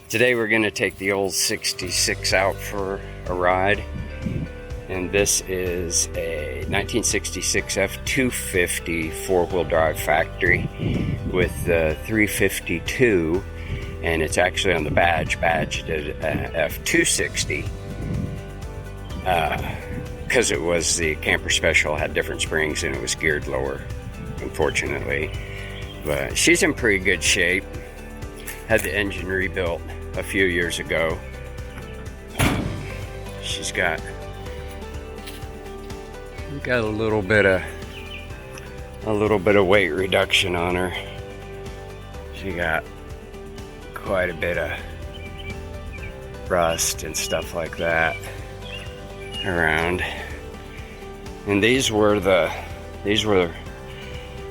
Today we're going to take the old 66 out for a ride, and this is a 1966 f250 four-wheel drive factory with the 352, and it's actually on the badged f260 because it was the camper special, had different springs and it was geared lower, unfortunately. But she's in pretty good shape. Had the engine rebuilt a few years ago. She's got a little bit of weight reduction on her. She got quite a bit of rust and stuff like that around. And these were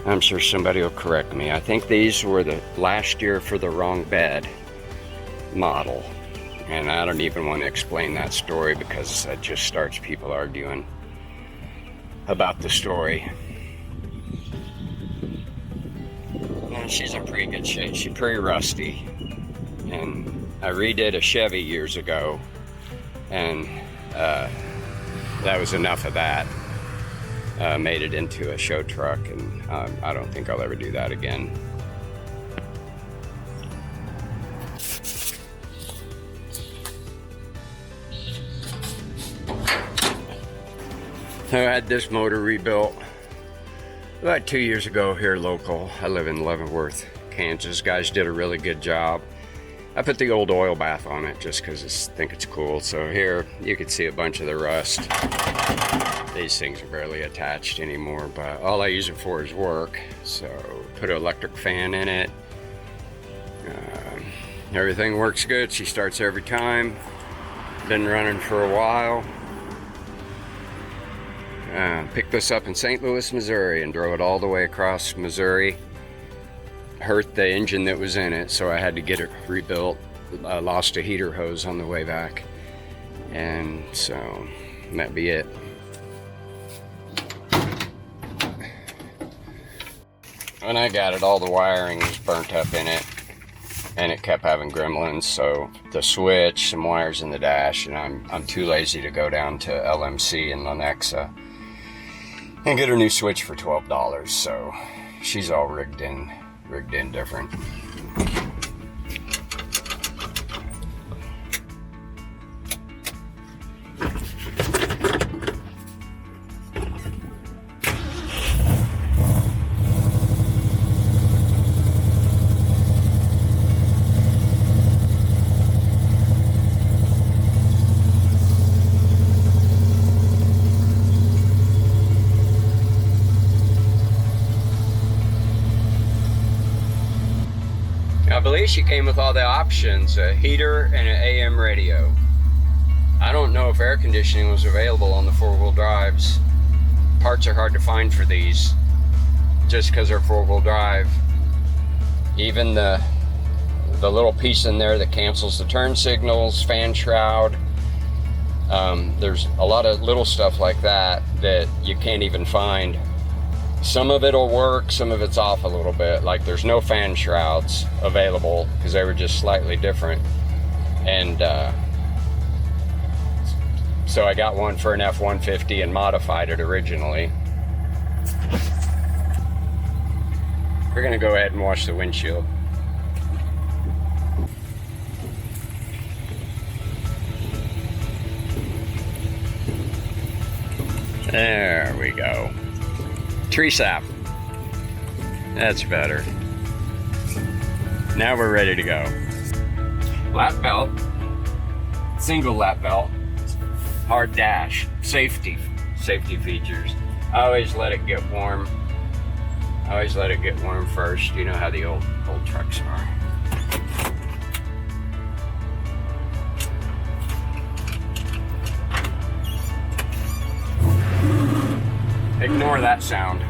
I'm sure somebody will correct me. I think these were the last year for the wrong bed model. And I don't even want to explain that story because that just starts people arguing about the story. And she's in pretty good shape. She's pretty rusty. And I redid a Chevy years ago, and that was enough of that. Made it into a show truck, and I don't think I'll ever do that again. I had this motor rebuilt about 2 years ago here local. I live in Leavenworth, Kansas. Guys did a really good job. I put the old oil bath on it just because I think it's cool. So here you can see a bunch of the rust. These things are barely attached anymore, but all I use it for is work. So put an electric fan in it. Everything works good. She starts every time. Been running for a while. Picked this up in St. Louis, Missouri, and drove it all the way across Missouri. Hurt the engine that was in it, so I had to get it rebuilt. I lost a heater hose on the way back, and so that'd be it. When I got it, all the wiring was burnt up in it, and it kept having gremlins. So the switch, some wires in the dash, and I'm too lazy to go down to LMC in Lenexa and get a new switch for $12. So she's all rigged in different. I believe she came with all the options, a heater and an AM radio. I don't know if air conditioning was available on the four-wheel drives. Parts are hard to find for these, just because they're four-wheel drive. Even the little piece in there that cancels the turn signals, fan shroud. There's a lot of little stuff like that you can't even find. Some of it'll work, some of it's off a little bit. Like there's no fan shrouds available because they were just slightly different. And so I got one for an F-150 and modified it originally. We're gonna go ahead and wash the windshield. There we go. Tree sap. That's better. Now we're ready to go. Lap belt. Single lap belt. Hard dash. Safety features. I always let it get warm. First. You know how the old trucks are. Ignore that sound.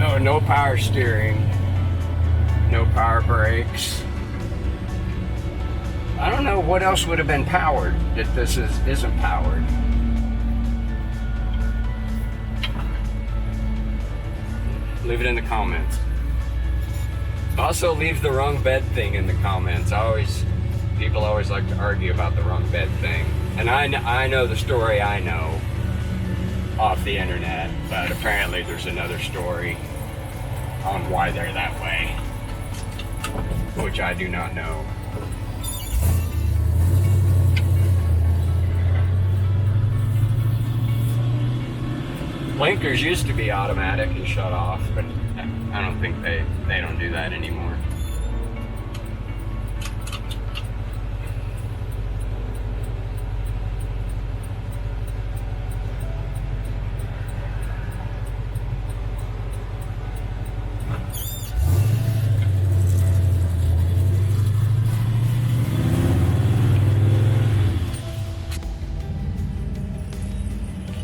Oh, no power steering. No power brakes. I don't know what else would have been powered that this isn't powered. leave it in the comments. Also, leave the wrong bed thing in the comments. People always like to argue about the wrong bed thing. And I know the story I know off the internet, but apparently there's another story on why they're that way, which I do not know. Blinkers used to be automatic and shut off, but I don't think they don't do that anymore.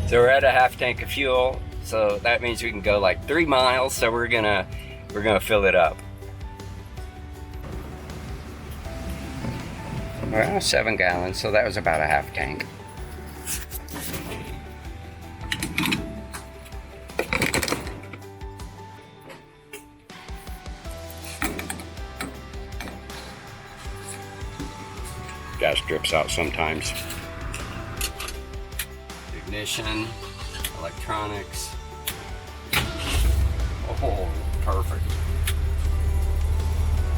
So we're at a half tank of fuel, so that means we can go like 3 miles, so we're gonna fill it up. Well, 7 gallons, so that was about a half tank. Gas drips out sometimes. Ignition, electronics. Oh, perfect.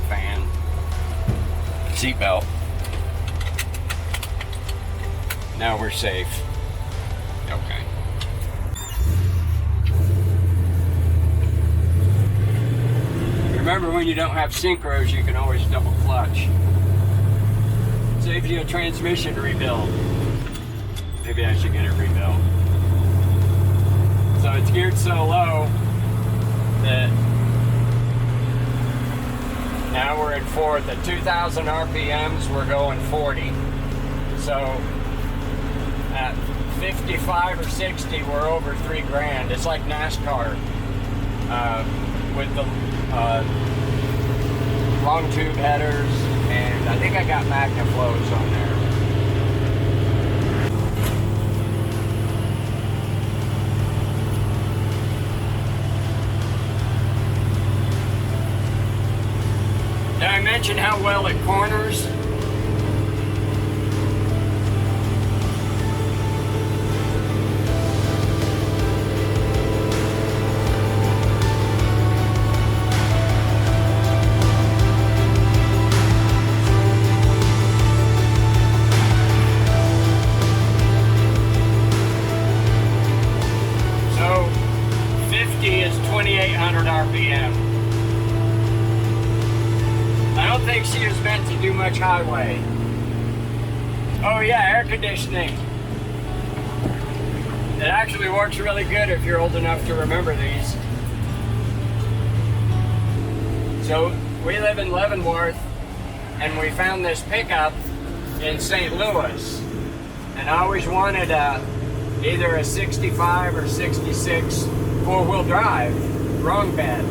Fan, seatbelt. Now we're safe. Okay. Remember, when you don't have synchros, you can always double clutch. Saves you a transmission rebuild. Maybe I should get it rebuilt. So it's geared so low that now we're at 4th. At 2,000 RPMs, we're going 40. So at 55 or 60, we're over 3 grand. It's like NASCAR with the long tube headers, and I think I got Magna flows on there. Did I mention how well it corners? So 50 is 2,800 RPM. I don't think she was meant to do much highway. Oh yeah, air conditioning. It actually works really good if you're old enough to remember these. So we live in Leavenworth, and we found this pickup in St. Louis. And I always wanted either a 65 or 66 four-wheel drive, wrong bed.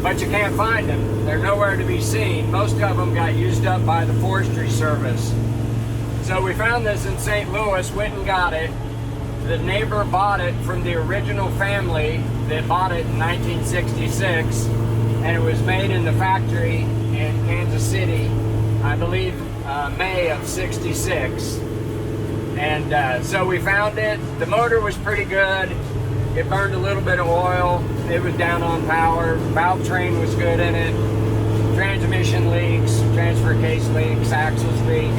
But you can't find them. They're nowhere to be seen. Most of them got used up by the Forestry Service. So we found this in St. Louis, went and got it. The neighbor bought it from the original family that bought it in 1966, and it was made in the factory in Kansas City, I believe May of '66. And so we found it. The motor was pretty good. It burned a little bit of oil. It was down on power. Valve train was good in it. Transmission leaks, transfer case leaks, axles leak.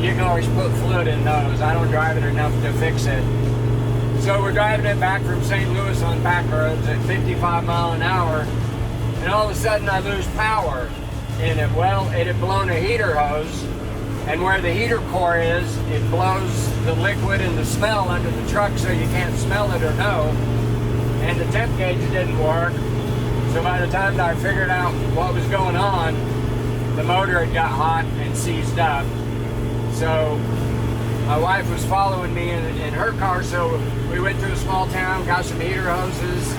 You can always put fluid in those. I don't drive it enough to fix it. So we're driving it back from St. Louis on back roads at 55 miles an hour, and all of a sudden I lose power in it. Well, it had blown a heater hose, and where the heater core is, it blows the liquid and the smell under the truck so you can't smell it or know. And the temp gauge didn't work. So by the time I figured out what was going on, the motor had got hot and seized up. So my wife was following me in her car, so we went to a small town, got some heater hoses.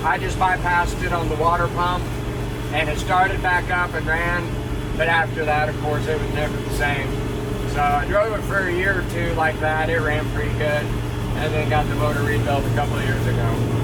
I just bypassed it on the water pump, and it started back up and ran. But after that, of course, it was never the same. So I drove it for a year or two like that. It ran pretty good, and then got the motor rebuilt a couple of years ago.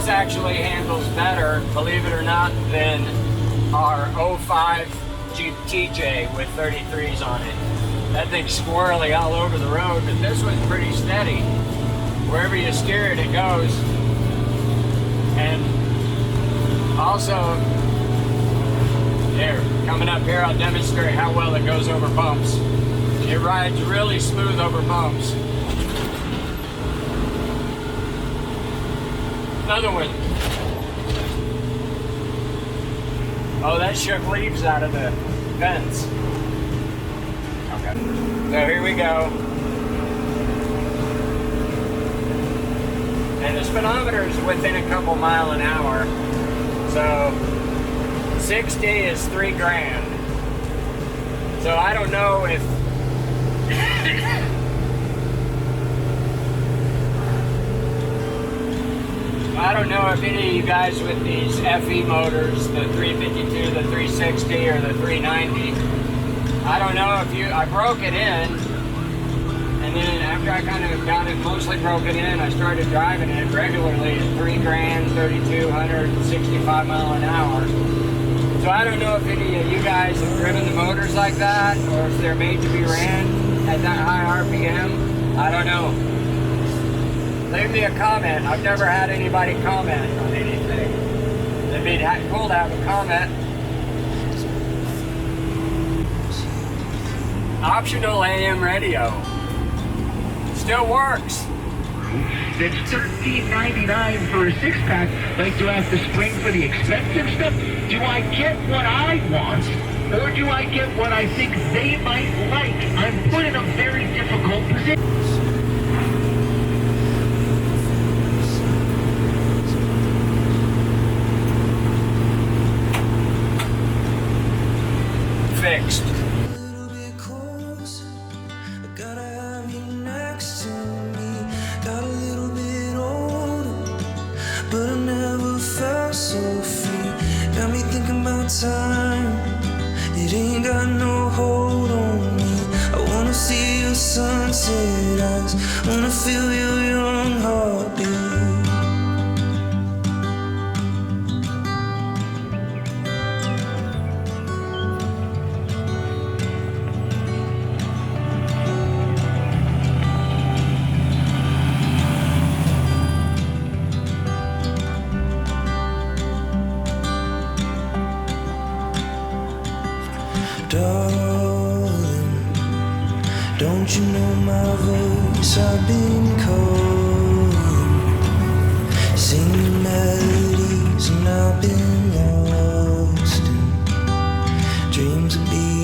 this actually handles better, believe it or not, than our 05 Jeep TJ with 33s on it. That thing's squirrely all over the road, but this one's pretty steady. Wherever you steer it, it goes. And also, here, coming up here, I'll demonstrate how well it goes over bumps. It rides really smooth over bumps. Another one. Oh, that shook leaves out of the fence. Okay. So here we go. And the speedometer is within a couple mile an hour. So 60 is $3,000. So I don't know if any of you guys with these FE motors, the 352, the 360, or the 390, I don't know if you, I broke it in, and then after I kind of got it mostly broken in, I started driving it regularly at $3,000, 3,265 mile an hour. So I don't know if any of you guys have driven the motors like that, or if they're made to be ran at that high RPM. I don't know. Leave me a comment. I've never had anybody comment on anything. It'd be cool to have a comment. Optional AM radio. Still works. It's $13.99 for a six-pack. Like, do I have to spring for the expensive stuff? Do I get what I want, or do I get what I think they might like? I'm put in a very difficult position. Fixed. But I never felt so free. Got me thinking about time. It ain't got no hold on me. I wanna see your sunset eyes. Wanna feel your young heartbeat. Darling, don't you know my voice? I've been calling, singing melodies, and I've been lost in dreams of being